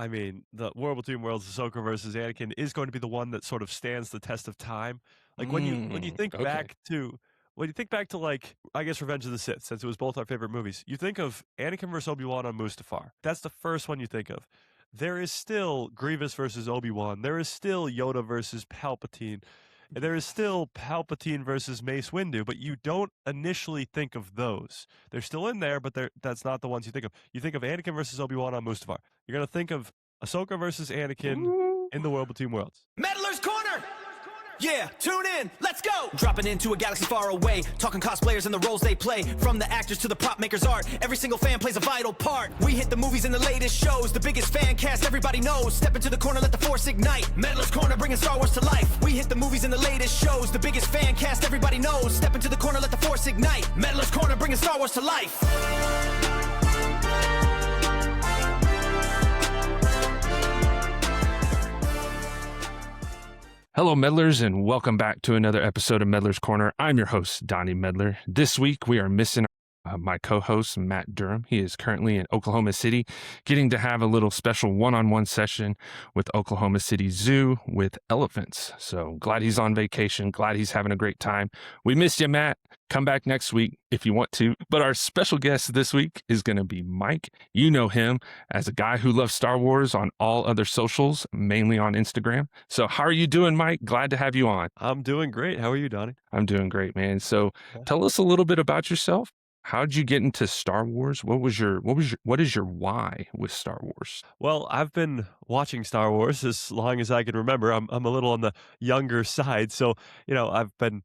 I mean, the World Between Worlds, Ahsoka versus Anakin is going to be the one that sort of stands the test of time. Like when you think Okay. back to like I guess Revenge of the Sith, since it was both our favorite movies, you think of Anakin versus Obi-Wan on Mustafar. That's the first one you think of. There is still Grievous versus Obi-Wan. There is still Yoda versus Palpatine. There is still Palpatine versus Mace Windu, but you don't initially think of those. They're still in there, but that's not the ones you think of. You think of Anakin versus Obi-Wan on Mustafar. You're going to think of Ahsoka versus Anakin Ooh. in the World Between Worlds. Meddler's Corner! Yeah, tune in, let's go! Dropping into a galaxy far away, talking cosplayers and the roles they play. From the actors to the prop makers' art, every single fan plays a vital part. We hit the movies and the latest shows, the biggest fan cast everybody knows. Step into the corner, let the force ignite. Meddler's Corner, bringing Star Wars to life. We hit the movies and the latest shows, the biggest fan cast everybody knows. Step into the corner, let the force ignite. Meddler's Corner, bringing Star Wars to life. Hello, Meddlers, and welcome back to another episode of Meddler's Corner. I'm your host, Donnie Meddler. This week, we are missing my co-host, Matt Durham. He is currently in Oklahoma City, getting to have a little special one-on-one session with Oklahoma City Zoo with elephants. So glad he's on vacation. Glad he's having a great time. We missed you, Matt. Come back next week if you want to. But our special guest this week is going to be Mike. You know him as a guy who loves Star Wars on all other socials, mainly on Instagram. So how are you doing, Mike? Glad to have you on. I'm doing great. How are you, Donnie? I'm doing great, man. So tell us a little bit about yourself. How'd you get into Star Wars? What is your why with Star Wars? Well, I've been watching Star Wars as long as I can remember. I'm a little on the younger side, so I've been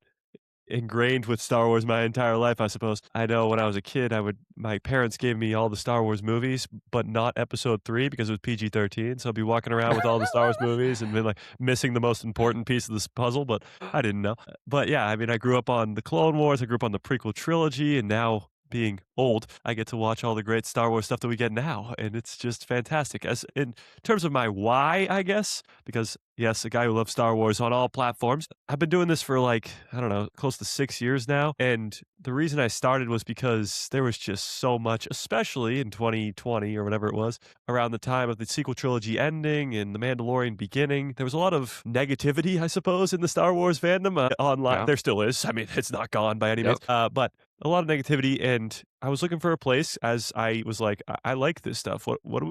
ingrained with Star Wars my entire life, I suppose. I know when I was a kid, my parents gave me all the Star Wars movies, but not Episode 3 because it was PG-13. So I'd be walking around with all the Star Wars movies and been like missing the most important piece of this puzzle, but I didn't know. But yeah, I mean, I grew up on the Clone Wars, I grew up on the prequel trilogy, and now being old, I get to watch all the great Star Wars stuff that we get now, and it's just fantastic. As in terms of my why, I guess, because yes, a guy who loves Star Wars on all platforms. I've been doing this for like, I don't know, close to 6 years now, and the reason I started was because there was just so much, especially in 2020 or whatever it was, around the time of the sequel trilogy ending and The Mandalorian beginning. There was a lot of negativity, I suppose, in the Star Wars fandom online. Yeah. There still is. I mean, it's not gone by any Yep. means, but a lot of negativity, and I was looking for a place as I was like, I like this stuff. What?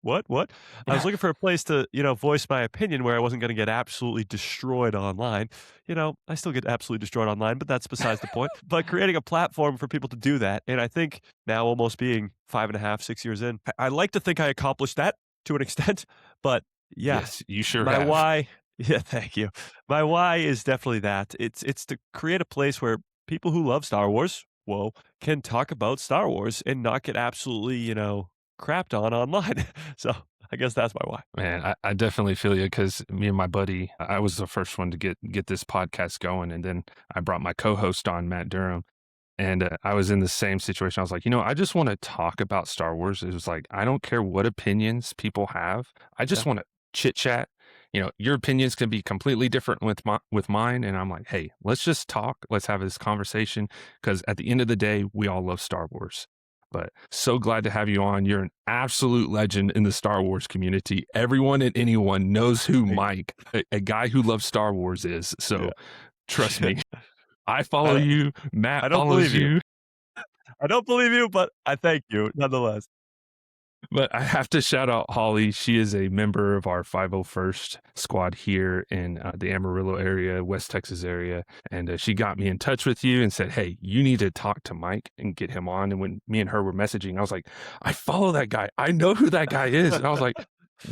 I was looking for a place to, voice my opinion where I wasn't going to get absolutely destroyed online. I still get absolutely destroyed online, but that's besides the point. But creating a platform for people to do that, and I think now almost being 5.5, 6 years in, I like to think I accomplished that to an extent, but yeah. Yes, you sure My have. why, yeah, thank you. My why is definitely that. It's to create a place where people who love Star Wars, can talk about Star Wars and not get absolutely, crapped on online. So I guess that's my why. Man, I definitely feel you because me and my buddy, I was the first one to get this podcast going, and then I brought my co-host on, Matt Durham, and I was in the same situation. I was like, I just want to talk about Star Wars. It was like, I don't care what opinions people have. I just want to chit chat. Your opinions can be completely different with mine, and I'm like, hey, let's just talk. Let's have this conversation because at the end of the day, we all love Star Wars. But so glad to have you on. You're an absolute legend in the Star Wars community. Everyone and anyone knows who Mike, a guy who loves Star Wars, is. So trust me, I follow you. Matt follows you. I don't believe you, but I thank you nonetheless. But I have to shout out Holly. She is a member of our 501st squad here in the Amarillo area, West Texas area. And she got me in touch with you and said, hey, you need to talk to Mike and get him on. And when me and her were messaging, I was like, I follow that guy. I know who that guy is. And I was like,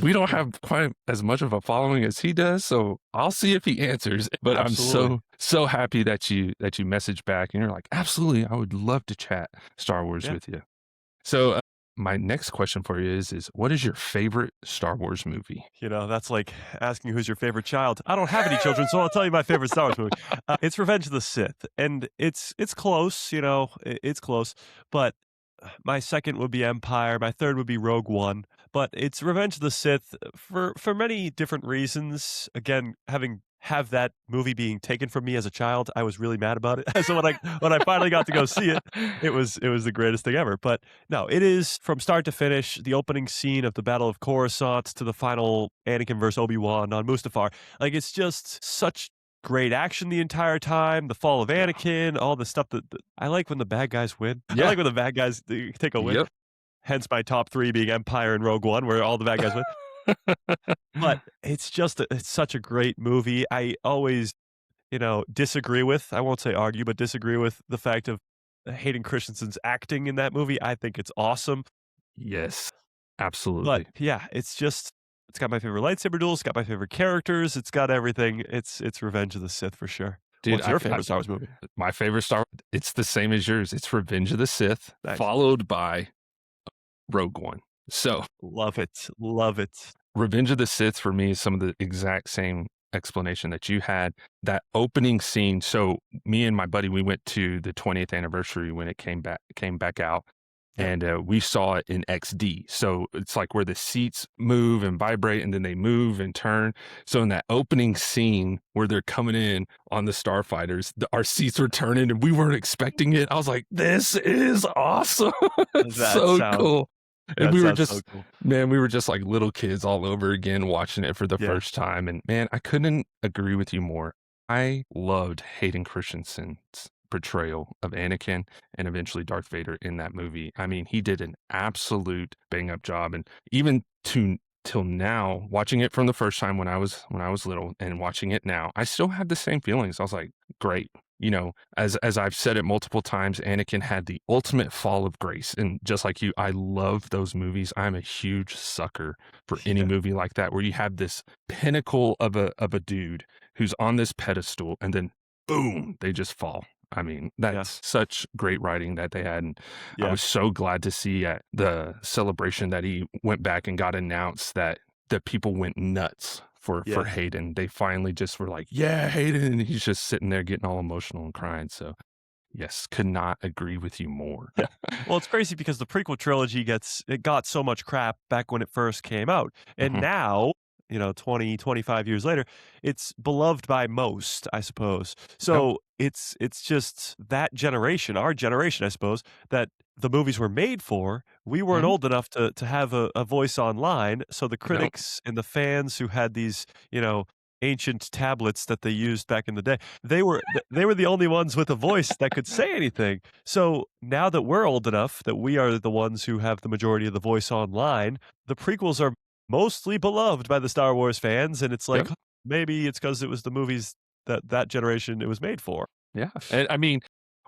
we don't have quite as much of a following as he does. So I'll see if he answers. But Absolutely. I'm so happy that you messaged back and you're like, absolutely, I would love to chat Star Wars with you. So my next question for you is what is your favorite Star Wars movie? That's like asking who's your favorite child. I don't have any children, so I'll tell you my favorite Star Wars movie. It's Revenge of the Sith, and it's close, it's close, but my second would be Empire, my third would be Rogue One, but it's Revenge of the Sith for many different reasons. Again, having have that movie being taken from me as a child, I was really mad about it. So when I finally got to go see it, it was the greatest thing ever. But no, it is from start to finish, the opening scene of the Battle of Coruscant to the final Anakin versus Obi-Wan on Mustafar. Like, it's just such great action the entire time, the fall of Yeah. Anakin, all the stuff that I like when the bad guys win. I Yeah. like when the bad guys take a win. Yep. Hence my top 3 being Empire and Rogue One, where all the bad guys win. But it's just it's such a great movie. I always, disagree with, I won't say argue, but disagree with the fact of Hayden Christensen's acting in that movie. I think it's awesome. Yes. But Absolutely. yeah, it's got my favorite lightsaber duel, it's got my favorite characters, it's got everything. It's Revenge of the Sith for sure. Dude, What's your favorite Star Wars movie? my favorite Star it's the same as yours. It's Revenge of the Sith, Nice. followed by Rogue One. So, Love it. Love it. Revenge of the Sith for me is some of the exact same explanation that you had. That opening scene. So, me and my buddy, we went to the 20th anniversary when it came back out. Yep. And we saw it in XD. So it's like where the seats move and vibrate and then they move and turn. So in that opening scene where they're coming in on the starfighters, our seats were turning and we weren't expecting it. I was like, this is awesome. It's That so sounds cool. And that we were sounds so just, cool. man, we were just like little kids all over again watching it for the Yeah. first time. And man, I couldn't agree with you more. I loved Hayden Christensen's portrayal of Anakin and eventually Darth Vader in that movie. I mean, he did an absolute bang up job. And even till now, watching it from the first time when I was little and watching it now, I still have the same feelings. I was like, great. As I've said it multiple times, Anakin had the ultimate fall of grace. And just like you, I love those movies. I'm a huge sucker for any Yeah. movie like that, where you have this pinnacle of a dude who's on this pedestal and then boom, they just fall. I mean, that's such great writing that they had. And I Yeah. was so glad to see at the celebration that he went back and got announced that people went nuts for Yeah. Hayden. They finally just were like, yeah, Hayden. And he's just sitting there getting all emotional and crying. So yes, could not agree with you more. Yeah. Well, it's crazy because the prequel trilogy got so much crap back when it first came out. And Mhm. now, 20, 25 years later, it's beloved by most, I suppose. So it's just that generation, our generation, I suppose, that the movies were made for. We weren't Mhm. old enough to have a voice online. So the Nope. critics and the fans who had these, ancient tablets that they used back in the day, they were the only ones with a voice that could say anything. So now that we're old enough that we are the ones who have the majority of the voice online, the prequels are mostly beloved by the Star Wars fans, and it's like, Yep. maybe it's because it was the movies that generation it was made for. Yeah. And I mean,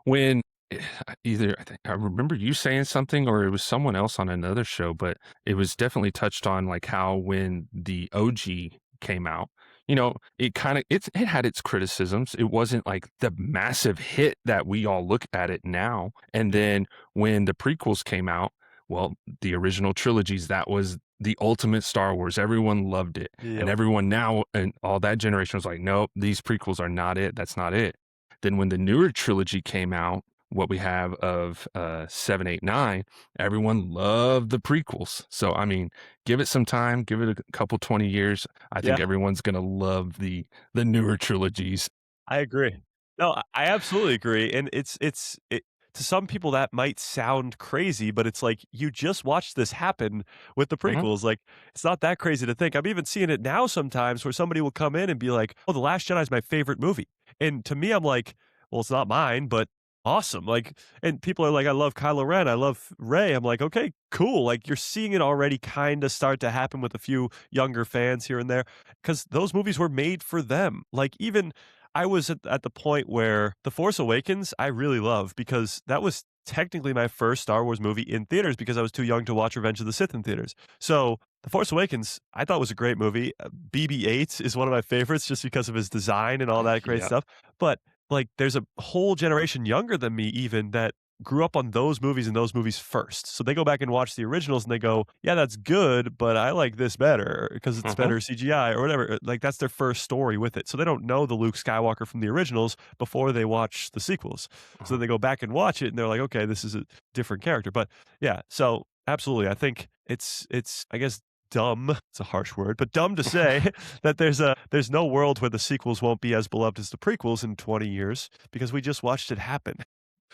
when I remember you saying something or it was someone else on another show, but it was definitely touched on like how when the OG came out, it had its criticisms. It wasn't like the massive hit that we all look at it now. And then when the prequels came out, well, the original trilogies, that was the ultimate Star Wars. Everyone loved it. And Yep. everyone now and all that generation was like, nope, these prequels are not it. That's not it. Then when the newer trilogy came out, what we have of 7, 8, 9, everyone loved the prequels. So, I mean, give it some time, give it a couple, 20 years. I think Yeah. everyone's going to love the newer trilogies. I agree. No, I absolutely agree, and to some people, that might sound crazy, but it's like, you just watched this happen with the Mhm. prequels. Like, it's not that crazy to think. I'm even seeing it now sometimes where somebody will come in and be like, "Oh, The Last Jedi is my favorite movie." And to me, I'm like, "Well, it's not mine, but awesome." Like, and people are like, "I love Kylo Ren. I love Rey." I'm like, "Okay, cool." Like, you're seeing it already kinda start to happen with a few younger fans here and there, because those movies were made for them. Like, even I was at the point where The Force Awakens, I really love, because that was technically my first Star Wars movie in theaters, because I was too young to watch Revenge of the Sith in theaters. So, The Force Awakens, I thought was a great movie. BB-8 is one of my favorites just because of his design and all that great Yeah. stuff. But, like, there's a whole generation younger than me even that grew up on those movies and those movies first. So they go back and watch the originals and they go, "Yeah, that's good, but I like this better because it's Mhm. better CGI," or whatever. Like, that's their first story with it. So they don't know the Luke Skywalker from the originals before they watch the sequels. So Uh-huh. then they go back and watch it and they're like, "Okay, this is a different character." But yeah, so absolutely. I think it's I guess dumb, it's a harsh word, but dumb to say that there's no world where the sequels won't be as beloved as the prequels in 20 years because we just watched it happen.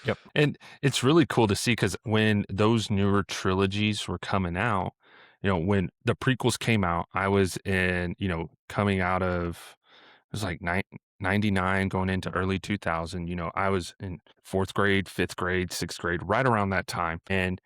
Yep. And it's really cool to see because when those newer trilogies were coming out, when the prequels came out, I was coming out of, it was like 99 going into early 2000. I was in fourth grade, fifth grade, sixth grade, right around that time. And,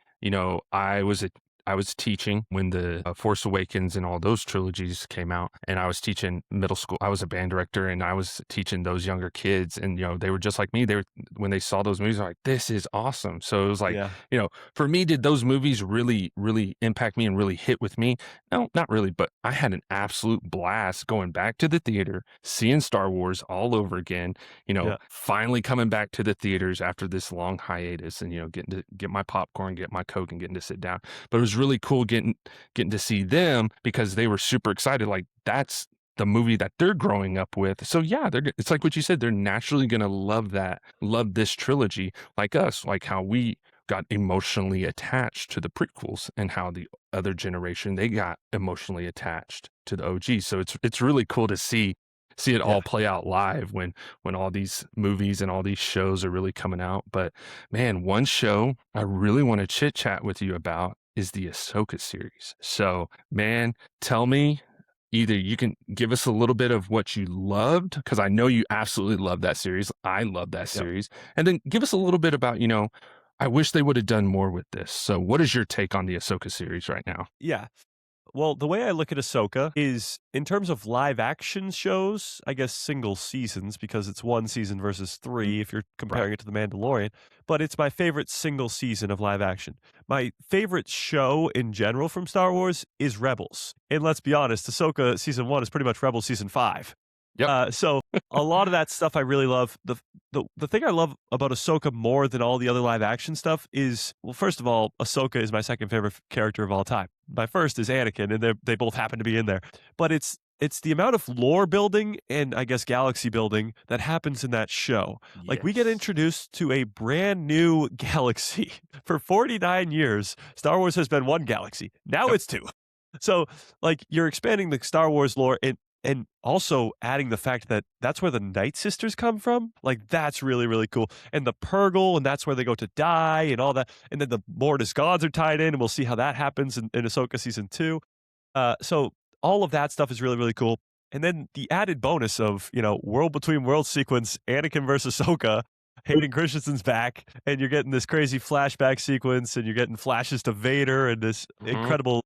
I was teaching when the Force Awakens and all those trilogies came out, and I was teaching middle school. I was a band director, and I was teaching those younger kids, and they were just like me. They were when they saw those movies, they're like, "This is awesome." So it was like, Yeah. for me, did those movies really, really impact me and really hit with me? No, not really, but I had an absolute blast going back to the theater, seeing Star Wars all over again. Yeah. Finally coming back to the theaters after this long hiatus, and getting to get my popcorn, get my Coke, and getting to sit down. But it was really cool getting to see them because they were super excited. Like that's the movie that they're growing up with. So yeah, it's like what you said. They're naturally going to love this trilogy like us, like how we got emotionally attached to the prequels and how the other generation, they got emotionally attached to the OG. So it's really cool to see it Yeah. all play out live when all these movies and all these shows are really coming out. But man, one show I really want to chit chat with you about is the Ahsoka series. So man, tell me, either you can give us a little bit of what you loved, because I know you absolutely love that series. I love that Yep. series. And then give us a little bit about, I wish they would have done more with this. So what is your take on the Ahsoka series right now? Yeah. Well, the way I look at Ahsoka is in terms of live action shows, I guess single seasons because it's one season versus three if you're Right. comparing it to The Mandalorian, but it's my favorite single season of live action. My favorite show in general from Star Wars is Rebels. And let's be honest, Ahsoka season 1 is pretty much Rebels season 5. Yep. So a lot of that stuff I really love. The thing I love about Ahsoka more than all the other live action stuff is, well, first of all, Ahsoka is my second favorite character of all time. My first is Anakin, and they both happen to be in there. But it's the amount of lore building and I guess galaxy building that happens in that show. Like we get Yes. introduced to a brand new galaxy. For 49 years, Star Wars has been one galaxy. Now Yep. it's two. So like you're expanding the Star Wars lore and also adding the fact that that's where the Night Sisters come from. Like that's really, really cool. And the Purgle, and that's where they go to die and all that. And then the Mortis gods are tied in, and we'll see how that happens in Ahsoka season 2. So all of that stuff is really, really cool. And then the added bonus of, World Between Worlds sequence, Anakin versus Ahsoka, Hayden Christensen's back, and you're getting this crazy flashback sequence, and you're getting flashes to Vader and this Mhm. incredible,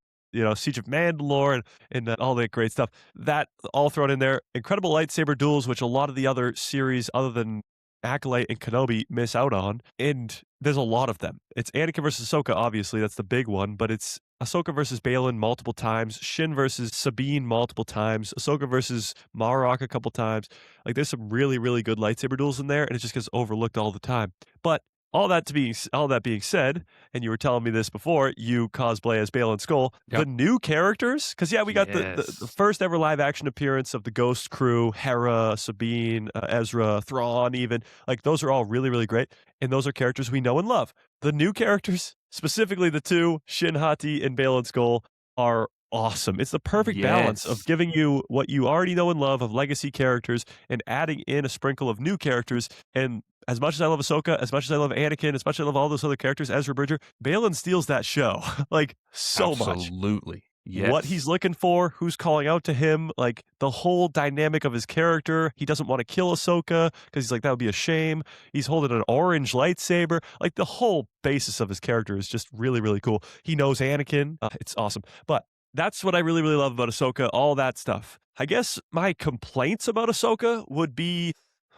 Siege of Mandalore and all that great stuff. That all thrown in there. Incredible lightsaber duels, which a lot of the other series other than Acolyte and Kenobi miss out on. And there's a lot of them. It's Anakin versus Ahsoka, obviously, that's the big one, but it's Ahsoka versus Balin multiple times, Shin versus Sabine multiple times, Ahsoka versus Marok a couple times. Like there's some really, really good lightsaber duels in there, and it just gets overlooked all the time. But all that being said, and you were telling me this before, you cosplay as Balin Skull. The Yep. new characters, because yeah, we got the Yes. first ever live action appearance of the Ghost Crew, Hera, Sabine, Ezra, Thrawn, even like those are all really, really great, and those are characters we know and love. The new characters, specifically the two, Shin Hati and Balin Skull, are awesome. It's the perfect balance of Yes. giving you what you already know and love of legacy characters and adding in a sprinkle of new characters. And as much as I love Ahsoka, as much as I love Anakin, as much as I love all those other characters, Ezra Bridger, Balin steals that show like so much. Absolutely. What he's Yes. looking for, who's calling out to him, like the whole dynamic of his character. He doesn't want to kill Ahsoka because he's like, that would be a shame. He's holding an orange lightsaber. Like the whole basis of his character is just really, really cool. He knows Anakin. It's awesome. But that's what I really, really love about Ahsoka, all that stuff. I guess my complaints about Ahsoka would be,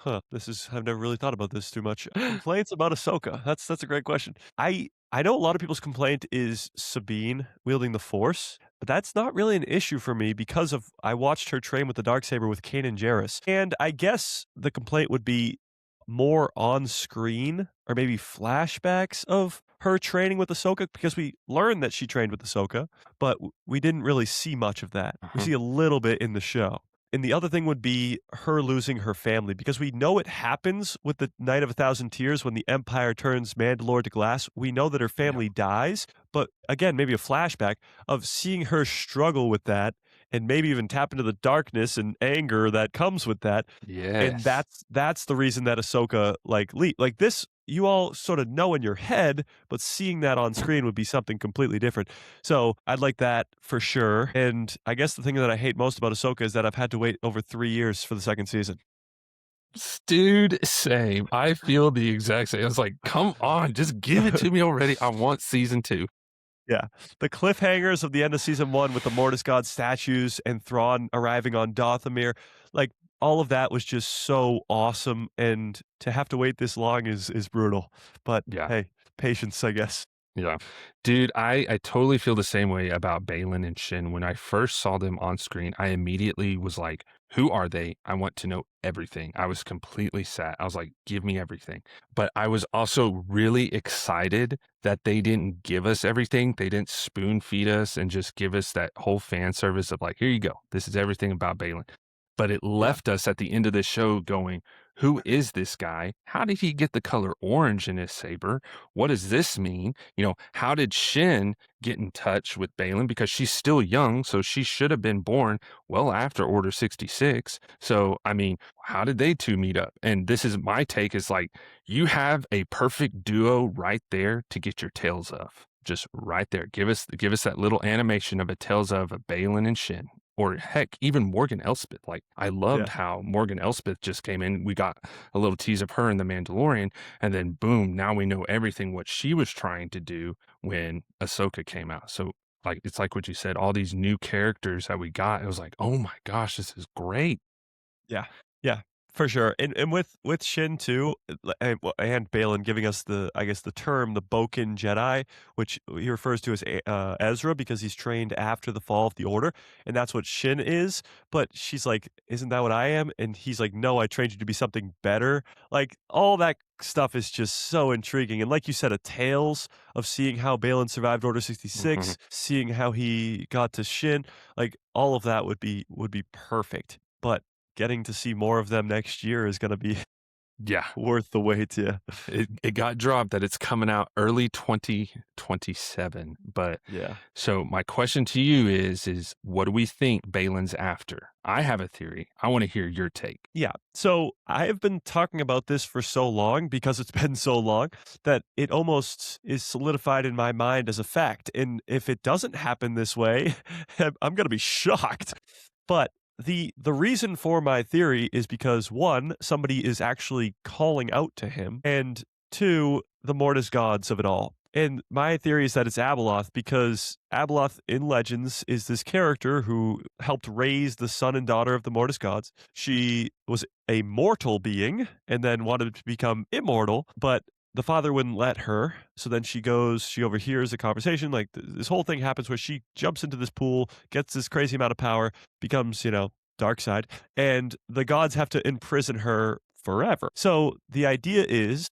I've never really thought about this too much. Complaints about Ahsoka. That's a great question. I know a lot of people's complaint is Sabine wielding the Force, but that's not really an issue for me because of I watched her train with the Darksaber with Kanan Jarrus. And I guess the complaint would be more on screen or maybe flashbacks of her training with Ahsoka because we learned that she trained with Ahsoka, but we didn't really see much of that. We Uh-huh. see a little bit in the show. And the other thing would be her losing her family because we know it happens with the Night of a Thousand Tears when the Empire turns Mandalore to glass. We know that her Yeah. family dies, but again, maybe a flashback of seeing her struggle with that and maybe even tap into the darkness and anger that comes with that. And Yes. that's the reason that Ahsoka like this you all sort of know in your head, but seeing that on screen would be something completely different. So I'd like that for sure. And I guess the thing that I hate most about Ahsoka is that I've had to wait over 3 years for the second season. Dude, same. I feel the exact same. I was like, come on, just give it to me already. I want season 2. Yeah. The cliffhangers of the end of season 1 with the Mortis God statues and Thrawn arriving on Dothamir, like, all of that was just so awesome, and to have to wait this long is brutal. But, Yeah. hey, patience, I guess. Yeah. Dude, I totally feel the same way about Balin and Shin. When I first saw them on screen, I immediately was like, who are they? I want to know everything. I was completely set. I was like, give me everything. But I was also really excited that they didn't give us everything. They didn't spoon feed us and just give us that whole fan service of like, here you go. This is everything about Balin. But it Yeah. left us at the end of the show going, who is this guy? How did he get the color orange in his saber? What does this mean? How did Shin get in touch with Balin? Because she's still young, so she should have been born well after Order 66. So, I mean, how did they two meet up? And this is my take is like, you have a perfect duo right there to get your tails of. Just right there. Give us that little animation of a tails of a Balin and Shin. Or heck, even Morgan Elspeth. Like, I loved Yeah. how Morgan Elspeth just came in. We got a little tease of her in The Mandalorian, and then boom, now we know everything what she was trying to do when Ahsoka came out. So, like, it's like what you said, all these new characters that we got. It was like, oh my gosh, this is great. Yeah. Yeah, for sure. And with Shin too, and Balin giving us I guess the term the Boken Jedi, which he refers to as Ezra because he's trained after the fall of the Order, and that's what Shin is. But she's like, "Isn't that what I am?" And he's like, "No, I trained you to be something better." Like all that stuff is just so intriguing. And like you said, a tales of seeing how Balin survived Order Mhm. 66, seeing how he got to Shin, like all of that would be perfect. But getting to see more of them next year is gonna be Yeah. worth the wait, yeah. It got dropped that it's coming out early 2027. But Yeah. so my question to you is what do we think Balin's after? I have a theory. I want to hear your take. Yeah. So, I have been talking about this for so long because it's been so long that it almost is solidified in my mind as a fact, and if it doesn't happen this way, I'm gonna be shocked. But the reason for my theory is because 1, somebody is actually calling out to him, and 2, the Mortis gods of it all. And my theory is that it's Abeloth because Abeloth in Legends is this character who helped raise the son and daughter of the Mortis gods. She was a mortal being and then wanted to become immortal, but the father wouldn't let her. So then she overhears a conversation. Like this whole thing happens where she jumps into this pool, gets this crazy amount of power, becomes, dark side, and the gods have to imprison her forever. So the idea is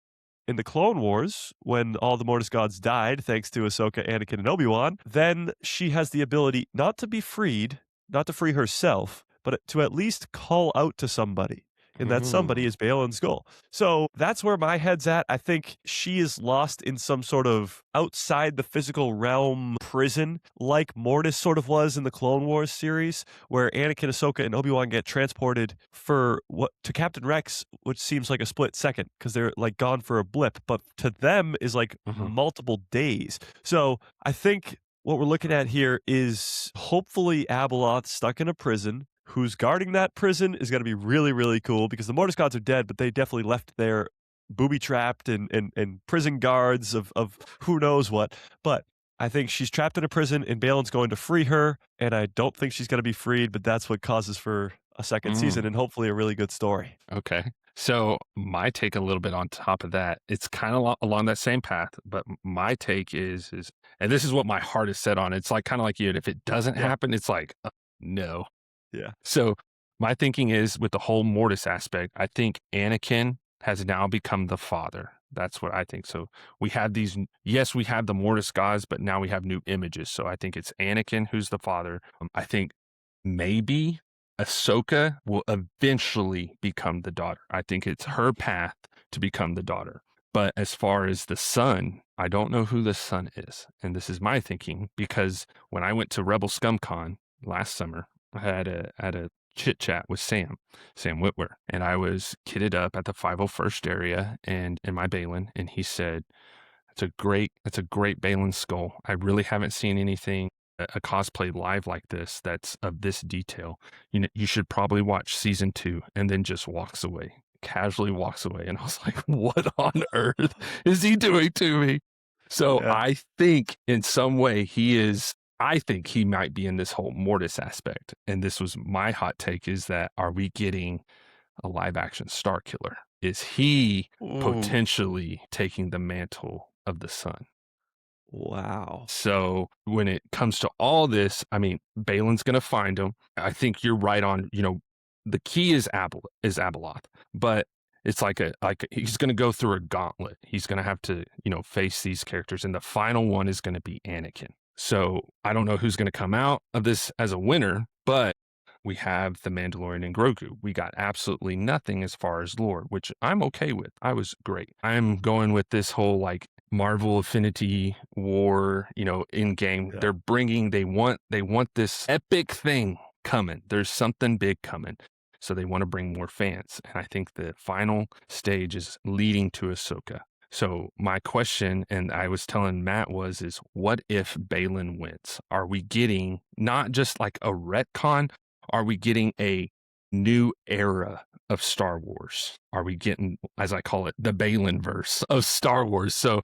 in the Clone Wars, when all the Mortis gods died, thanks to Ahsoka, Anakin, and Obi-Wan, then she has the ability not to be freed, not to free herself, but to at least call out to somebody. And that somebody Mm. is Balin Skull. So that's where my head's at. I think she is lost in some sort of outside the physical realm prison, like Mortis sort of was in the Clone Wars series, where Anakin, Ahsoka, and Obi-Wan get transported for what to Captain Rex, which seems like a split second because they're like gone for a blip, but to them is like Mhm. multiple days. So I think what we're looking at here is hopefully Abeloth stuck in a prison. Who's guarding that prison is going to be really, really cool because the Mortis gods are dead, but they definitely left there booby trapped and prison guards of who knows what. But I think she's trapped in a prison and Balin's going to free her. And I don't think she's going to be freed, but that's what causes for a second season Mm. and hopefully a really good story. Okay. So my take a little bit on top of that, it's kind of along that same path, but my take is, and this is what my heart is set on. It's like kind of like you. If it doesn't Yeah. happen, it's like, no. Yeah. So my thinking is with the whole Mortis aspect, I think Anakin has now become the father. That's what I think. So we have yes, we have the Mortis gods, but now we have new images. So I think it's Anakin who's the father. I think maybe Ahsoka will eventually become the daughter. I think it's her path to become the daughter. But as far as the son, I don't know who the son is. And this is my thinking because when I went to Rebel ScumCon last summer, I had a chit chat with Sam Whitwer, and I was kitted up at the 501st area and in my Balin, and he said, that's a great Balin skull. I really haven't seen anything a cosplay live like this that's of this detail. You know, you should probably watch season 2, and then just walks away, casually walks away. And I was like, what on earth is he doing to me? So Yeah. I think in some way I think he might be in this whole Mortis aspect. And this was my hot take, is that, are we getting a live action Star Killer? Is he Ooh, potentially taking the mantle of the sun? wow. So when it comes to all this, I mean, Balin's going to find him. I think you're right on, the key is Abeloth, but it's like he's going to go through a gauntlet. He's going to have to, face these characters, and the final one is going to be Anakin. So I don't know who's going to come out of this as a winner, but we have the Mandalorian and Grogu. We got absolutely nothing as far as lore, which I'm okay with. I was great. I'm going with this whole like Marvel Affinity War, in game. Yeah. They want this epic thing coming. There's something big coming. So they want to bring more fans. And I think the final stage is leading to Ahsoka. So my question, and I was telling Matt, is what if Balin wins? Are we getting not just like a retcon? Are we getting a new era of Star Wars? Are we getting, as I call it, the Balin verse of Star Wars? So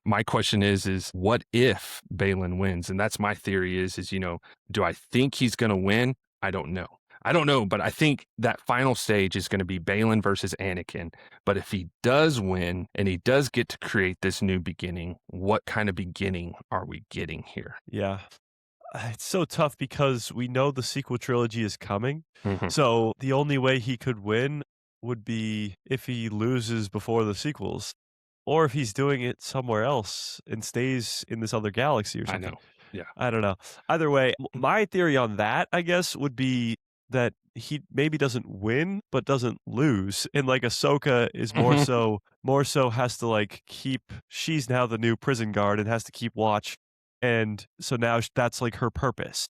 my question is what if Balin wins? And that's my theory is, do I think he's going to win? I don't know, but I think that final stage is going to be Balin versus Anakin. But if he does win and he does get to create this new beginning, what kind of beginning are we getting here? Yeah. It's so tough because we know the sequel trilogy is coming. Mhm. So the only way he could win would be if he loses before the sequels, or if he's doing it somewhere else and stays in this other galaxy or I something. know. Yeah. I don't know. Either way, my theory on that, I guess, would be that he maybe doesn't win, but doesn't lose. And like Ahsoka is more so has to like she's now the new prison guard and has to keep watch. And so now that's like her purpose.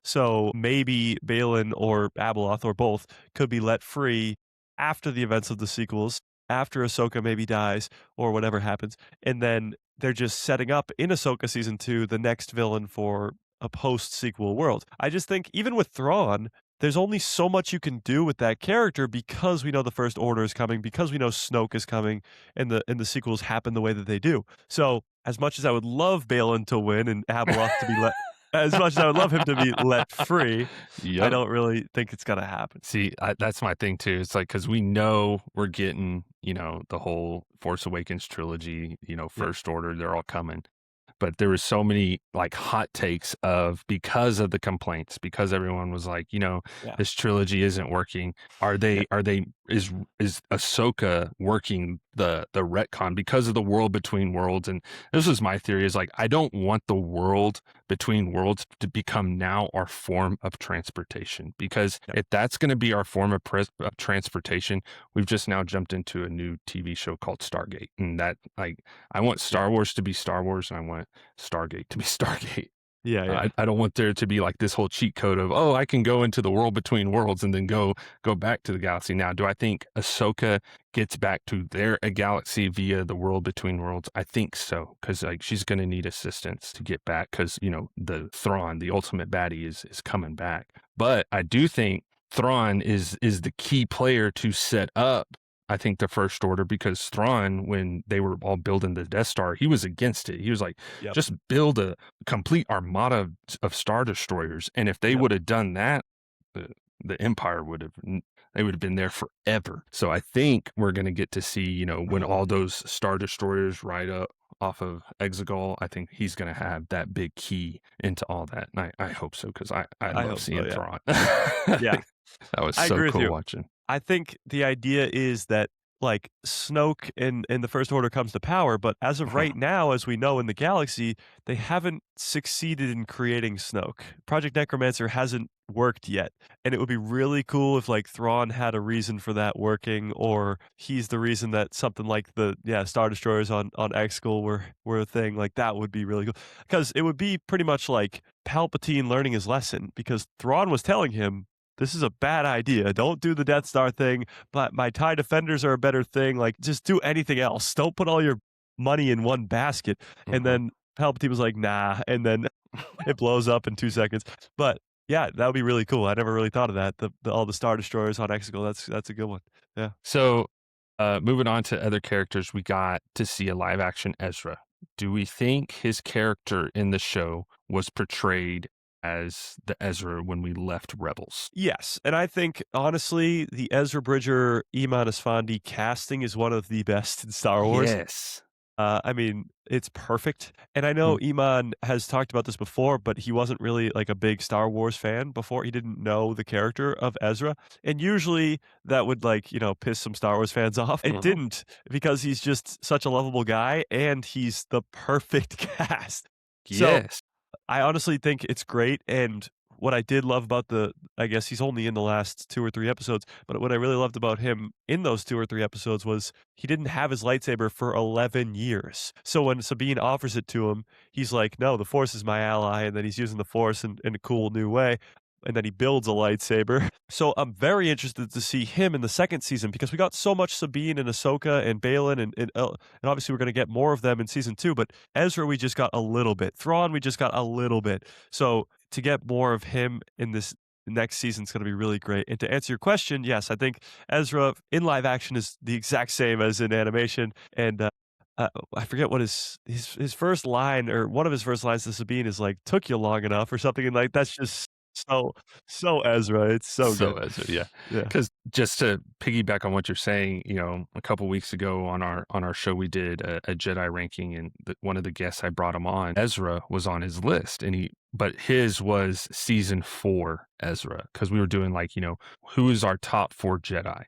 So maybe Balin or Abeloth or both could be let free after the events of the sequels, after Ahsoka maybe dies or whatever happens. And then they're just setting up in Ahsoka season 2 the next villain for a post-sequel world. I just think even with Thrawn, there's only so much you can do with that character because we know the First Order is coming, because we know Snoke is coming, and the sequels happen the way that they do. So as much as I would love Balin to win and Abeloth to be as much as I would love him to be let free, I Yep. don't really think it's gonna happen. See, that's my thing too. It's like, because we know we're getting, the whole Force Awakens trilogy, First Order, they're all coming. But there was so many like hot takes because of the complaints, because everyone was like, Yeah. this trilogy isn't working. Is Ahsoka working the retcon because of the world between worlds? And this is my theory, is like, I don't want the world between worlds to become now our form of transportation, because Yeah. if that's going to be our form of transportation, we've just now jumped into a new TV show called Stargate. And that, like, I want Star Wars to be Star Wars, and I want Stargate to be Stargate. Yeah. I don't want there to be like this whole cheat code of, oh, I can go into the world between worlds and then go back to the galaxy. Now, do I think Ahsoka gets back to their galaxy via the world between worlds? I think so, because like she's going to need assistance to get back, because the Thrawn, the ultimate baddie, is coming back. But I do think Thrawn is the key player to set up, I think, the First Order, because Thrawn, when they were all building the Death Star, he was against it. He was like, Yep. just build a complete armada of Star Destroyers. And if they Yep. would have done that, the Empire would have been there forever. So I think we're going to get to see, when all those Star Destroyers ride up off of Exegol, I think he's going to have that big key into all that. And I hope so, because I love hope so, seeing yeah. Thrawn. Yeah. That was I so agree with cool you. watching. I think the idea is that like Snoke in the First Order comes to power, but as of Uh-huh. right now, as we know in the galaxy, they haven't succeeded in creating Snoke. Project Necromancer hasn't worked yet, and it would be really cool if like Thrawn had a reason for that working, or he's the reason that something like the Star Destroyers on Exegol were a thing. Like that would be really cool because it would be pretty much like Palpatine learning his lesson because Thrawn was telling him. This is a bad idea. Don't do the Death Star thing, but my TIE Defenders are a better thing. Like, just do anything else. Don't put all your money in one basket. And Mhm. then Palpatine was like, nah. And then it blows up in 2 seconds. But yeah, that would be really cool. I never really thought of that. All the Star Destroyers on Exegol. That's a good one. Yeah. So, moving on to other characters, we got to see a live action Ezra. Do we think his character in the show was portrayed as the Ezra when we left Rebels? Yes, and I think honestly, the Ezra Bridger, Iman Esfandi casting is one of the best in Star Wars. Yes. I mean, it's perfect. And I know Mm. Iman has talked about this before, but he wasn't really like a big Star Wars fan before. He didn't know the character of Ezra. And usually that would like, piss some Star Wars fans off. It Mhm. didn't because he's just such a lovable guy and he's the perfect cast. So Yes. I honestly think it's great, and what I did love about I guess he's only in the last 2 or 3 episodes, but what I really loved about him in those 2 or 3 episodes was he didn't have his lightsaber for 11 years. So when Sabine offers it to him, he's like, "No, the Force is my ally," and then he's using the Force in a cool new way, and then he builds a lightsaber. So I'm very interested to see him in the 2nd season because we got so much Sabine and Ahsoka and Balin and obviously we're gonna get more of them in season 2, but Ezra, we just got a little bit. Thrawn, we just got a little bit. So to get more of him in this next season is going to be really great. And to answer your question, yes, I think Ezra in live action is the exact same as in animation. And I forget what his first line or one of his first lines to Sabine is like, "Took you long enough" or something. And like that's just so so Ezra. It's so So good. Ezra, yeah. Yeah. Because just to piggyback on what you're saying, a couple weeks ago on our show, we did a Jedi ranking, and one of the guests I brought him on, Ezra, was on his list, but his was season 4 Ezra because we were doing like who is our top 4 Jedi.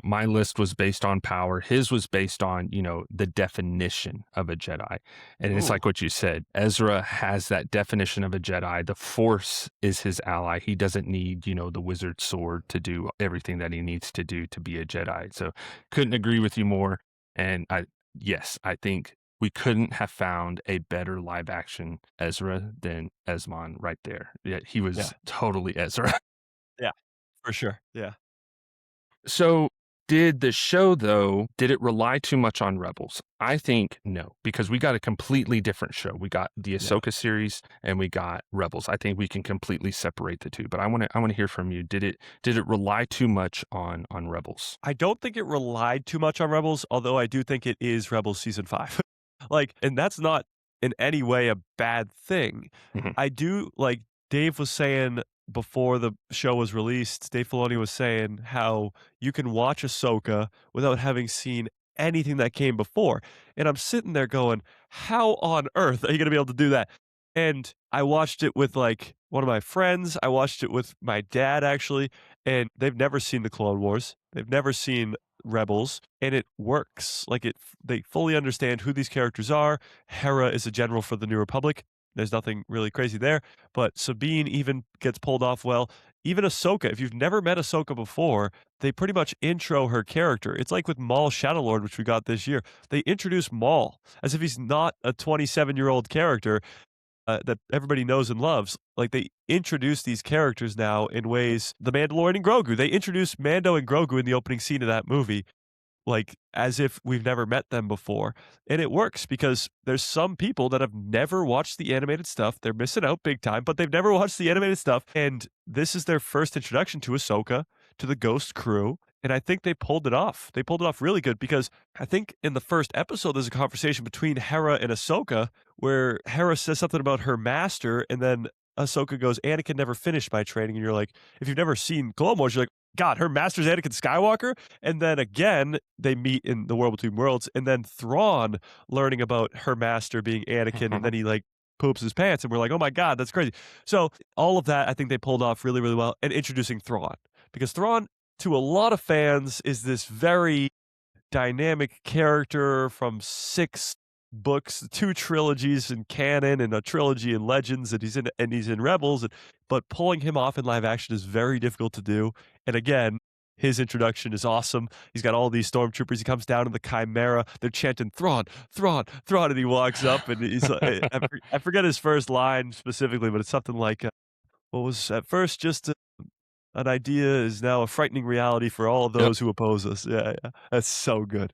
My list was based on power. His was based on, the definition of a Jedi. And it's Ooh. like what you said. Ezra has that definition of a Jedi. The Force is his ally. He doesn't need, the wizard sword to do everything that he needs to do to be a Jedi. So couldn't agree with you more. And yes, I think we couldn't have found a better live action Ezra than Esmond right there. Yeah, he Yeah. was totally Ezra. Yeah. For sure. Yeah. So, did the show, though, did it rely too much on Rebels? I think no, because we got a completely different show. We got the Yeah. Ahsoka series and we got Rebels. I think we can completely separate the two. But I want to hear from you. Did it rely too much on Rebels? I don't think it relied too much on Rebels, although I do think it is Rebels season 5. Like, and that's not in any way a bad thing. Mhm. I do like Dave was saying before the show was released, Dave Filoni was saying how you can watch Ahsoka without having seen anything that came before. And I'm sitting there going, how on earth are you going to be able to do that? And I watched it with like one of my friends. I watched it with my dad actually, and they've never seen the Clone Wars. They've never seen Rebels, and it works. Like they fully understand who these characters are. Hera is a general for the New Republic. There's nothing really crazy there, but Sabine even gets pulled off well. Even Ahsoka, if you've never met Ahsoka before, they pretty much intro her character. It's like with Maul Shadowlord, which we got this year. They introduce Maul as if he's not a 27-year-old character that everybody knows and loves. Like they introduce these characters now in ways. The Mandalorian and Grogu. They introduced Mando and Grogu in the opening scene of that movie, like as if we've never met them before. And it works because there's some people that have never watched the animated stuff. They're missing out big time, but they've never watched the animated stuff. And this is their first introduction to Ahsoka, to the Ghost crew. And I think they pulled it off. They pulled it off really good because I think in the first episode, there's a conversation between Hera and Ahsoka where Hera says something about her master. And then Ahsoka goes, Anakin never finished my training. And you're like, if you've never seen Clone Wars, you're like, God, her master's Anakin Skywalker? And then again, they meet in the World Between Worlds, and then Thrawn learning about her master being Anakin, and then he like poops his pants, and we're like, oh my God, that's crazy. So all of that, I think they pulled off really, really well, and introducing Thrawn. Because Thrawn, to a lot of fans, is this very dynamic character from 6 books, 2 trilogies in canon and a trilogy in Legends, and he's in Rebels, but pulling him off in live action is very difficult to do, and again, his introduction is awesome. He's got all these stormtroopers. He comes down in the Chimera. They're chanting Thrawn, Thrawn, Thrawn, and he walks up and he's I forget his first line specifically, but it's something like, "What was at first just an idea is now a frightening reality for all of Yep. those who oppose us." Yeah, yeah. That's so good.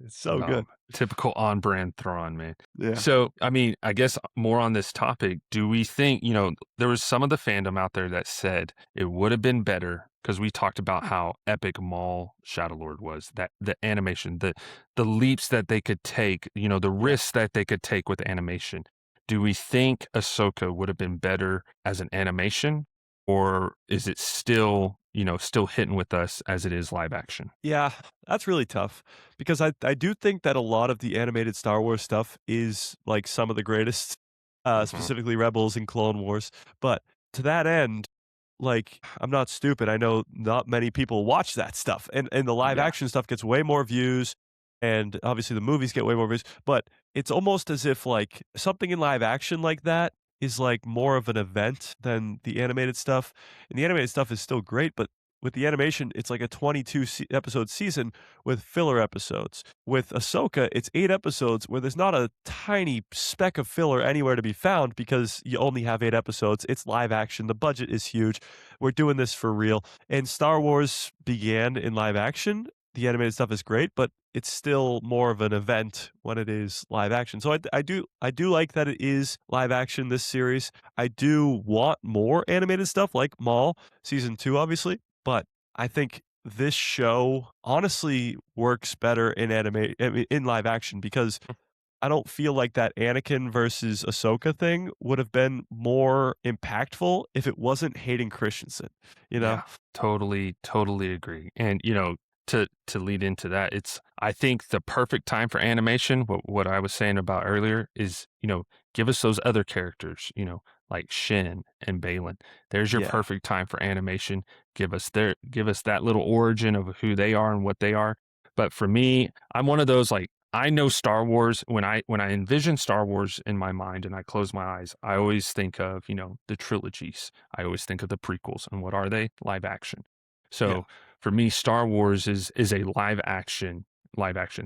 It's so good. Typical on-brand Thrawn, man. Yeah. So, I mean, I guess more on this topic, do we think, there was some of the fandom out there that said it would have been better because we talked about how epic Maul Shadowlord was, that the animation, the leaps that they could take, the Yeah. risks that they could take with animation. Do we think Ahsoka would have been better as an animation, or is it still, still hitting with us as it is live action? Yeah, that's really tough because I do think that a lot of the animated Star Wars stuff is like some of the greatest, Mhm. specifically Rebels and Clone Wars. But to that end, like I'm not stupid. I know not many people watch that stuff, and the live Yeah. action stuff gets way more views, and obviously the movies get way more views. But it's almost as if like something in live action like that is like more of an event than the animated stuff. And the animated stuff is still great, but with the animation, it's like a 22 episode season with filler episodes. With Ahsoka, it's 8 episodes where there's not a tiny speck of filler anywhere to be found because you only have 8 episodes. It's live action. The budget is huge. We're doing this for real. And Star Wars began in live action. The animated stuff is great, but it's still more of an event when it is live action. So I do like that it is live action this series. I do want more animated stuff like Maul season 2 obviously, but I think this show honestly works better in live action because I don't feel like that Anakin versus Ahsoka thing would have been more impactful if it wasn't Hayden Christensen, you know? Yeah, totally agree. And to lead into that, I think the perfect time for animation, what I was saying about earlier is, give us those other characters, like Shin and Balin. There's your Yeah. perfect time for animation. Give us that little origin of who they are and what they are. But for me, I'm one of those like I know Star Wars when I envision Star Wars in my mind and I close my eyes, I always think of, the trilogies. I always think of the prequels. And what are they? Live action. Yeah. So for me, Star Wars is a live action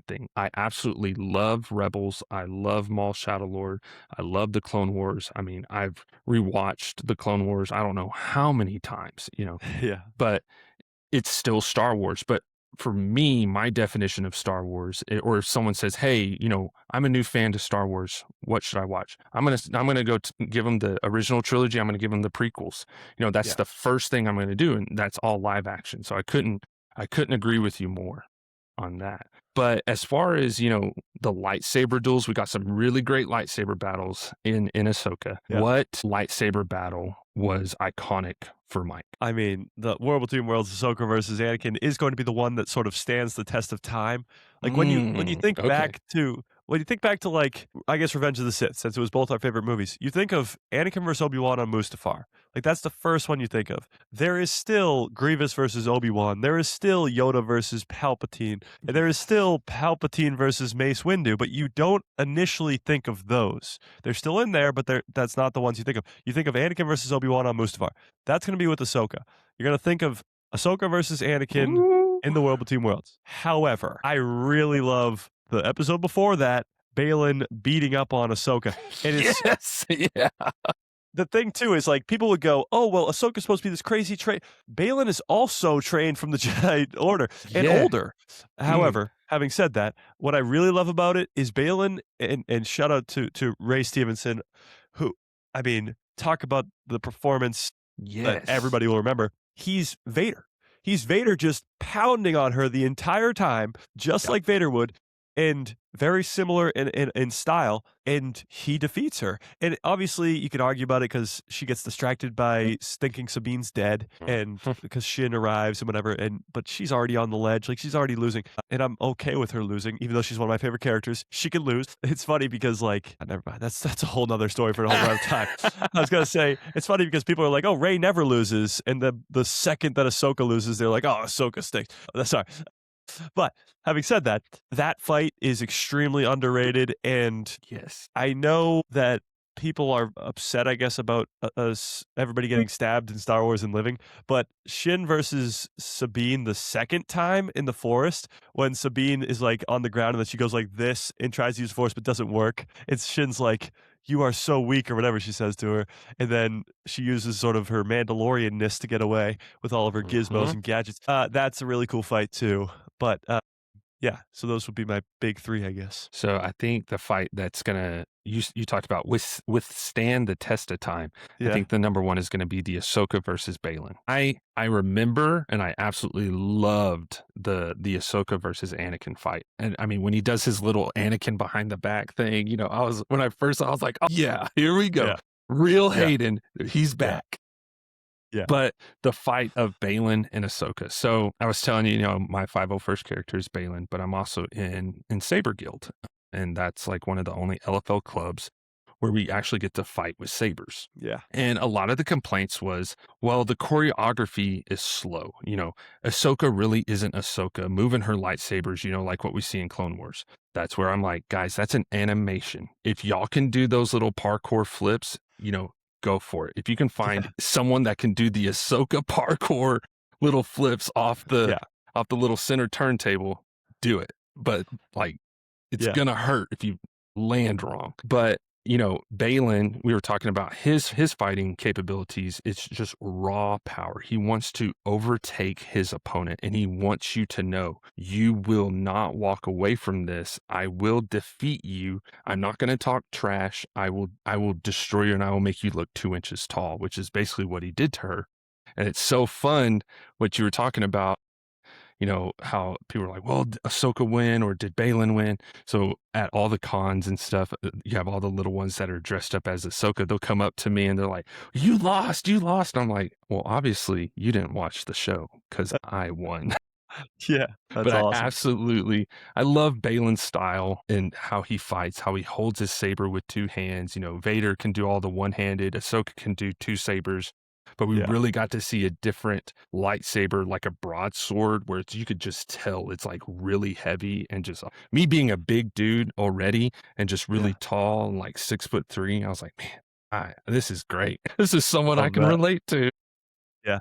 thing. I absolutely love Rebels. I love Maul Shadowlord. I love the Clone Wars. I mean, I've rewatched the Clone Wars I don't know how many times, Yeah. but it's still Star Wars. But for me, my definition of Star Wars, or if someone says, "Hey, I'm a new fan to Star Wars. What should I watch?" I'm gonna give them the original trilogy. I'm gonna give them the prequels. That's Yeah. the first thing I'm gonna do, and that's all live action. So I couldn't agree with you more on that. But as far as, the lightsaber duels, we got some really great lightsaber battles in Ahsoka. Yeah. What lightsaber battle was iconic for Mike? I mean, the World Between Worlds, Ahsoka versus Anakin is going to be the one that sort of stands the test of time. Like when you think Okay. back to like I guess Revenge of the Sith, since it was both our favorite movies, you think of Anakin versus Obi-Wan on Mustafar. Like that's the first one you think of. There is still Grievous versus Obi-Wan. There is still Yoda versus Palpatine. And there is still Palpatine versus Mace Windu, but you don't initially think of those. They're still in there, but that's not the ones you think of. You think of Anakin versus Obi-Wan on Mustafar. That's going to be with Ahsoka. You're going to think of Ahsoka versus Anakin Ooh. in the World Between Worlds. However, I really love the episode before that, Balin beating up on Ahsoka. And it's Yes. Yeah. the thing too is like people would go, "Oh, well, Ahsoka's supposed to be this crazy train." Balin is also trained from the Jedi Order and Yeah. older. However, having said that, what I really love about it is Balin, and shout out to Ray Stevenson, who I mean, talk about the performance that Yes. everybody will remember. He's Vader. He's Vader just pounding on her the entire time, just Yep. like Vader would, and very similar in style, and he defeats her. And obviously, you could argue about it because she gets distracted by thinking Sabine's dead, and because Shin arrives and whatever. But she's already on the ledge, like she's already losing, and I'm okay with her losing, even though she's one of my favorite characters. She can lose. It's funny because never mind. That's a whole nother story for a whole other time. I was gonna say it's funny because people are like, "Oh, Rey never loses," and the second that Ahsoka loses, they're like, "Oh, Ahsoka stinks." Sorry. But having said that, that fight is extremely underrated, and Yes. I know that people are upset, I guess, about us everybody getting stabbed in Star Wars and living, but Shin versus Sabine the second time in the forest, when Sabine is like on the ground and then she goes like this and tries to use force but doesn't work. It's Shin's like, "You are so weak," or whatever she says to her, and then she uses sort of her Mandalorian-ness to get away with all of her gizmos Mhm. and gadgets. That's a really cool fight too. But yeah, so those would be my big 3, I guess. So I think the fight that's gonna you talked about withstand the test of time. I Yeah, think the number one is gonna be the Ahsoka versus Balin. I remember and I absolutely loved the Ahsoka versus Anakin fight. And I mean, when he does his little Anakin behind the back thing, I was when I first saw, I was like, oh yeah, here we go. yeah, Real yeah, Hayden, he's yeah, back. yeah, But the fight of Balin and Ahsoka. So I was telling you, my 501st character is Balin, but I'm also in Saber Guild. And that's like one of the only LFL clubs where we actually get to fight with sabers. yeah, And a lot of the complaints was, well, the choreography is slow. Ahsoka really isn't Ahsoka moving her lightsabers, like what we see in Clone Wars. That's where I'm like, guys, that's an animation. If y'all can do those little parkour flips, go for it. If you can find yeah, someone that can do the Ahsoka parkour little flips yeah, off the little center turntable, do it. But like it's yeah, gonna hurt if you land wrong. But Balin, we were talking about his fighting capabilities. It's just raw power. He wants to overtake his opponent, and he wants you to know you will not walk away from this. I will defeat you. I'm not going to talk trash. I will destroy you, and I will make you look 2 inches tall, which is basically what he did to her. And it's so fun what you were talking about, how people are like, well, did Ahsoka win or did Balin win? So at all the cons and stuff, you have all the little ones that are dressed up as Ahsoka. They'll come up to me and they're like, you lost, you lost. And I'm like, well, obviously you didn't watch the show because I won. yeah, But that's awesome. I love Balin's style and how he fights, how he holds his saber with 2 hands. Vader can do all the one-handed, Ahsoka can do 2 sabers. But we Yeah, really got to see a different lightsaber, like a broadsword, where you could just tell it's like really heavy and just me being a big dude already and just really yeah, tall and like 6'3". I was like, man, this is great. This is someone I love can that. relate to. Yeah,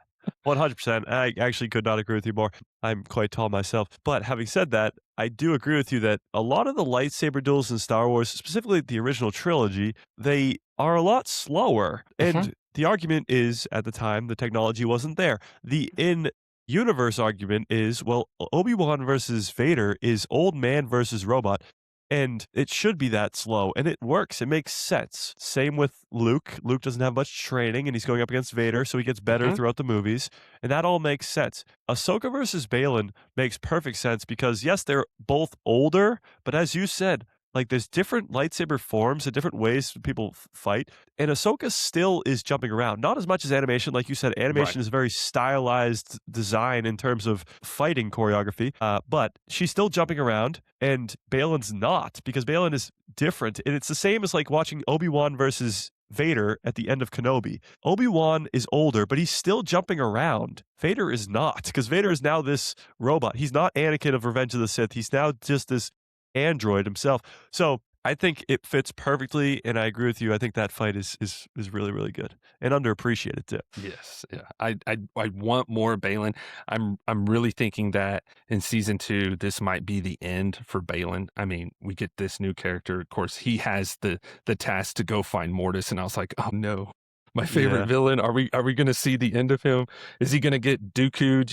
100%. I actually could not agree with you more. I'm quite tall myself. But having said that, I do agree with you that a lot of the lightsaber duels in Star Wars, specifically the original trilogy, they are a lot slower. Hmm. And the argument is at the time the technology wasn't there. The in universe argument is, well, Obi-Wan versus Vader is old man versus robot. And it should be that slow, and it works. It makes sense. Same with Luke. Luke doesn't have much training, and he's going up against Vader, so he gets better Hmm. throughout the movies, and that all makes sense. Ahsoka versus Balin makes perfect sense because, yes, they're both older, but as you said, like there's different lightsaber forms and different ways people fight, and Ahsoka still is jumping around. Not as much as animation, like you said. Right. Animation is a very stylized design in terms of fighting choreography, but she's still jumping around, and Balin's not because Balin is different, and it's the same as like watching Obi-Wan versus Vader at the end of Kenobi. Obi-Wan is older, but he's still jumping around. Vader is not, because Vader is now this robot. He's not Anakin of Revenge of the Sith. He's now just this android himself. So I think it fits perfectly, and I agree with you. I think that fight is really, really good and underappreciated too. Yes, yeah. I want more Balin. I'm really thinking that in season 2, this might be the end for Balin. I mean, we get this new character. Of course, he has the task to go find Mortis, and I was like, oh no, my favorite Yeah. villain. Are we going to see the end of him? Is he going to get Dooku'd?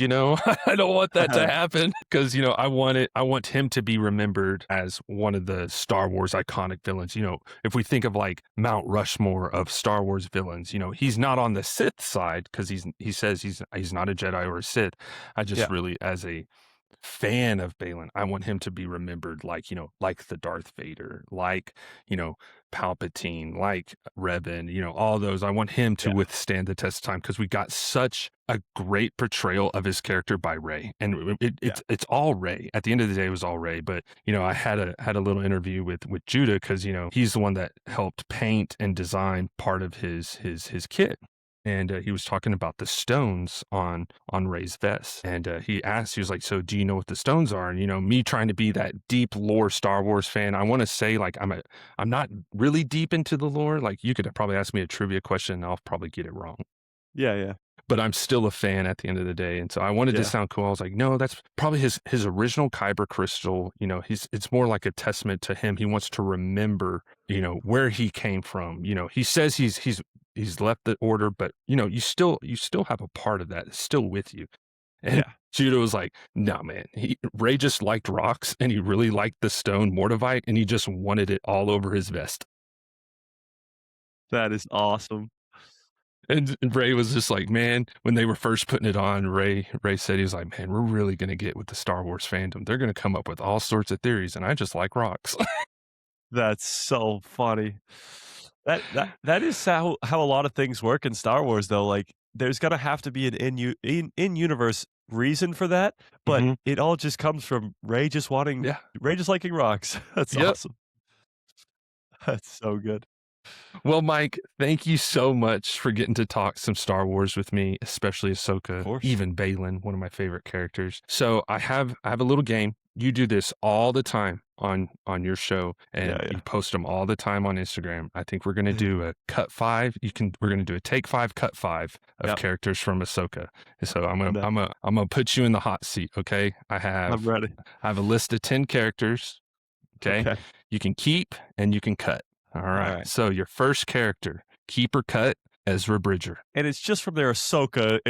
I don't want that to happen because I want him to be remembered as one of the Star Wars iconic villains. If we think of like Mount Rushmore of Star Wars villains, he's not on the Sith side because he says he's not a Jedi or a Sith. I just Yeah. really, as a fan of Balin, I want him to be remembered like, like the Darth Vader, like, Palpatine, like Revan, all those. I want him to Yeah. withstand the test of time because we got such a great portrayal of his character by Rey. And Yeah. it's all Rey. At the end of the day, it was all Rey. But, I had a little interview with Judah because, he's the one that helped paint and design part of his kit. and he was talking about the stones on Rey's vest, and he asked, he was like, "So, do you know what the stones are?" And me trying to be that deep lore Star Wars fan, I want to say like I'm not really deep into the lore. Like you could probably ask me a trivia question, and I'll probably get it wrong. Yeah, yeah, But I'm still a fan at the end of the day, and so I wanted to yeah, sound cool. I was like, "No, that's probably his original kyber crystal." It's more like a testament to him. He wants to remember, where he came from. He says he's left the order, but you still have a part of that. It's still with you. And yeah. Judah was like, "No, man. Ray just liked rocks, and he really liked the stone Mordovite, and he just wanted it all over his vest." That is awesome. And Ray was just like, man, when they were first putting it on, Ray said, he was like, man, we're really going to get with the Star Wars fandom. They're going to come up with all sorts of theories, and I just like rocks. That's so funny. That is how a lot of things work in Star Wars, though. Like, there's gonna have to be an in universe reason for that, but hmm it all just comes from Yeah. Ray just liking rocks. That's Yep. awesome. That's so good. Well, Mike, thank you so much for getting to talk some Star Wars with me, especially Of Ahsoka, course. even Balin, one of my favorite characters. So I have a little game. You do this all the time on your show, Yeah, and yeah. you post them all the time on Instagram. I think we're gonna do a cut five. We're gonna do a take five, cut five of Yep. characters from Ahsoka. And so I'm gonna No, I'm gonna I'm gonna put you in the hot seat. Okay, I'm ready. I have a list of 10 characters. Okay, Okay. you can keep and you can cut. All All right. right. So your first character, keep or cut, Ezra Bridger. And it's just from their Ahsoka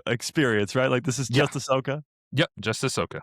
experience, right? Like, this is Yeah. just Ahsoka? Yep. Just Ahsoka.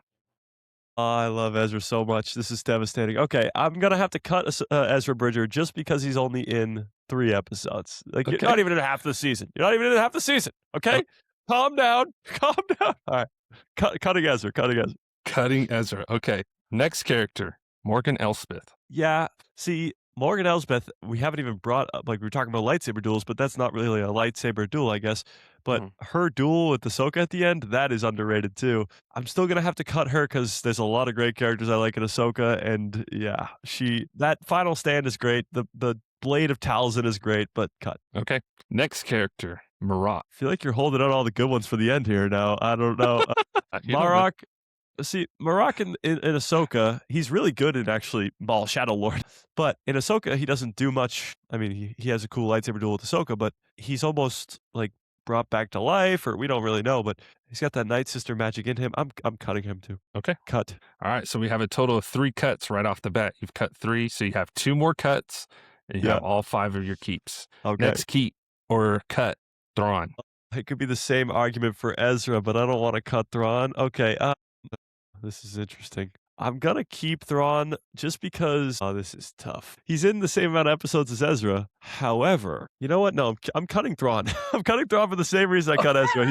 Oh, I love Ezra so much. This is devastating. Okay, I'm gonna have to cut Ezra Bridger just because he's only in 3 episodes. Like, you're Okay. not even in half the season. You're not even in half the season, Oh, okay? Calm down. Calm down. Alright. Cutting Ezra, cutting Ezra. cutting Ezra. Okay. Next character, Morgan Elspeth. Yeah, see, Morgan Elsbeth, we haven't even brought up like, we were talking about lightsaber duels, but that's not really a lightsaber duel, I guess. But Mhm. her duel with Ahsoka at the end, that is underrated too. I'm still gonna have to cut her because there's a lot of great characters I like in Ahsoka, and yeah, that final stand is great. The Blade of Talzin is great, but cut. Okay. Next character, Marat. I feel like you're holding out all the good ones for the end here now. I don't know. You don't know. Marok, see, Marok in Ahsoka, he's really good in actually Shadow Lord. But in Ahsoka, he doesn't do much. I mean, he has a cool lightsaber duel with Ahsoka, but he's almost like brought back to life, or we don't really know, but he's got that Night Sister magic in him. I'm cutting him too. Okay. Cut. All right. So we have a total of 3 cuts right off the bat. You've cut 3. So you have 2 more cuts, and you Yeah. have all 5 of your keeps. Okay. Next keep or cut, Thrawn. It could be the same argument for Ezra, but I don't want to cut Thrawn. Okay. This is interesting. I'm gonna keep Thrawn just because. Oh, this is tough. He's in the same amount of episodes as Ezra. However, you know what? No, I'm cutting Thrawn. I'm cutting Thrawn for the same reason I cut Ezra.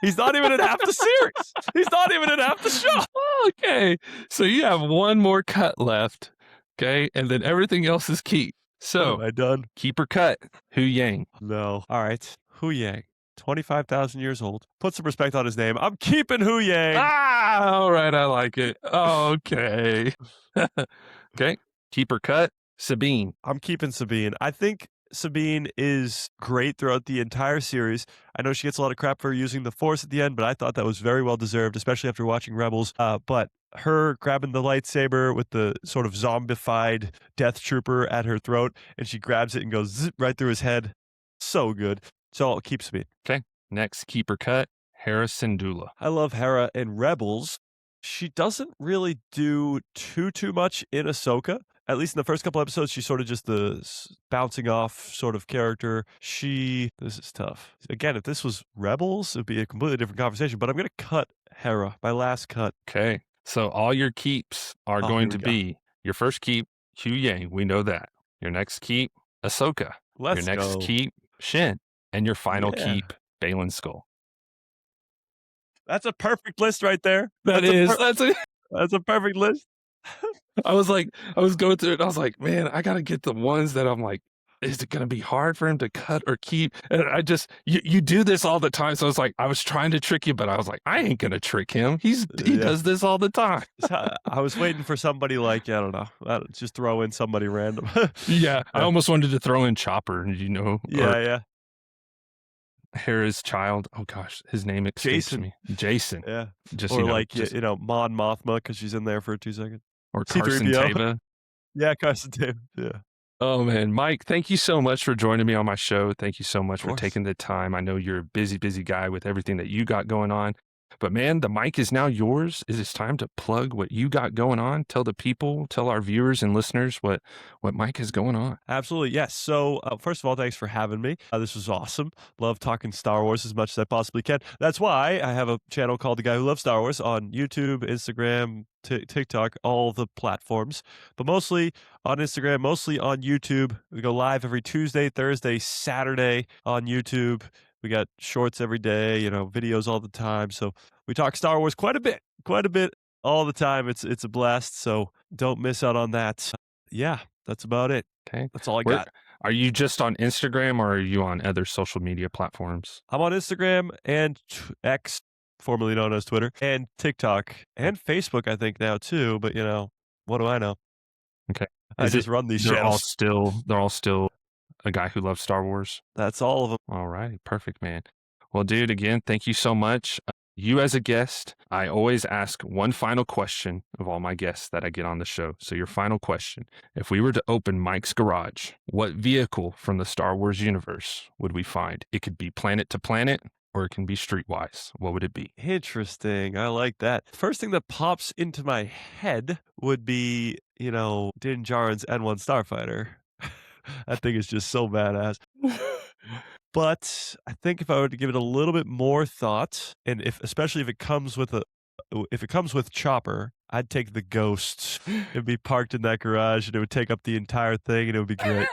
He's not even in half the series. He's not even in half the show. Okay. So you have 1 more cut left. Okay. And then everything else is keep. Am So I done? keep or cut, Hu Yang. No. All right. Hu Yang, 25,000 years old. Put some respect on his name. I'm keeping Hu Yang. All right. I like it. Okay. Okay. Keep or cut, Sabine. I'm keeping Sabine. I think Sabine is great throughout the entire series. I know she gets a lot of crap for using the Force at the end, but I thought that was very well deserved, especially after watching Rebels. But her grabbing the lightsaber with the sort of zombified death trooper at her throat, and she grabs it and goes zip right through his head. So good. So I'll keep Sabine. Okay. Next, keep or cut, Hera Syndulla. I love Hera in Rebels. She doesn't really do too much in Ahsoka. At least in the first couple episodes, she's sort of just the bouncing off sort of character. This is tough. Again, if this was Rebels, it would be a completely different conversation, but I'm going to cut Hera, my last cut. Okay. So all your keeps are Oh, going here to we go. be your first keep, Hu Yang. We know that. Your next keep, Ahsoka. Let's your next go. keep, Shin. And your final Yeah. keep, Balin Skull. That's a perfect list right there. That's it. That's a perfect list. I was going through it. And I was like, man, I got to get the ones that I'm like, is it going to be hard for him to cut or keep? And you do this all the time. So it's like, I was trying to trick you, but I was like, I ain't going to trick him. He Yeah. does this all the time. I was waiting for somebody like, I don't know, just throw in somebody random. Yeah. I almost wanted to throw in Chopper, or Yeah. Hera's child. Oh gosh, his name escapes Jason. me. Jason. Yeah. Just Or just Mon Mothma because she's in there for 2 seconds. or Carson C-3PO. Teva. Yeah, Carson David. Yeah. Oh man, Mike, thank you so much for joining me on my show. Thank you so much Of for course. taking the time. I know you're a busy, busy guy with everything that you got going on. But man, the mic is now yours. It is time to plug what you got going on. Tell the people, tell our viewers and listeners what Mike is going on. Absolutely. Yes. So, first of all, thanks for having me. This was awesome. Love talking Star Wars as much as I possibly can. That's why I have a channel called The Guy Who Loves Star Wars on YouTube, Instagram, TikTok, all the platforms, but mostly on Instagram, mostly on YouTube. We go live every Tuesday, Thursday, Saturday on YouTube. We got shorts every day, videos all the time. So we talk Star Wars quite a bit all the time. It's a blast. So don't miss out on that. Yeah, that's about it. Okay. That's all I Where, got. are you just on Instagram or are you on other social media platforms? I'm on Instagram and X, formerly known as Twitter, and TikTok and Facebook, I think now too. But what do I know? Okay. I just run these they're channels. They're all still A Guy Who Loves Star Wars. That's all of them. All right. Perfect, man. Well, dude, again, thank you so much. You as a guest, I always ask one final question of all my guests that I get on the show. So your final question, if we were to open Mike's garage, what vehicle from the Star Wars universe would we find? It could be planet to planet or it can be streetwise. What would it be? Interesting. I like that. First thing that pops into my head would be, Din Djarin's N1 Starfighter. That thing is just so badass. But I think if I were to give it a little bit more thought, and especially if it comes with Chopper, I'd take the Ghost. It'd be parked in that garage, and it would take up the entire thing, and it would be great.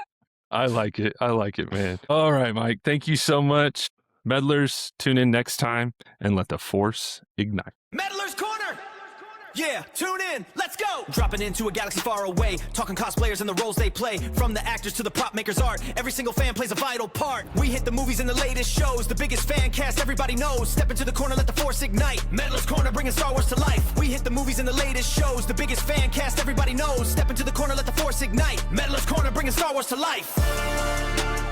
I like it. I like it, man. All right, Mike. Thank you so much. Meddlers, tune in next time and let the Force ignite. Meddler's Corner! Yeah, tune in, let's go! Dropping into a galaxy far away, talking cosplayers and the roles they play. From the actors to the prop makers' art, every single fan plays a vital part. We hit the movies and the latest shows, the biggest fan cast everybody knows. Step into the corner, let the Force ignite. Meddler's Corner, bringing Star Wars to life. We hit the movies and the latest shows, the biggest fan cast everybody knows. Step into the corner, let the Force ignite. Meddler's Corner, bringing Star Wars to life.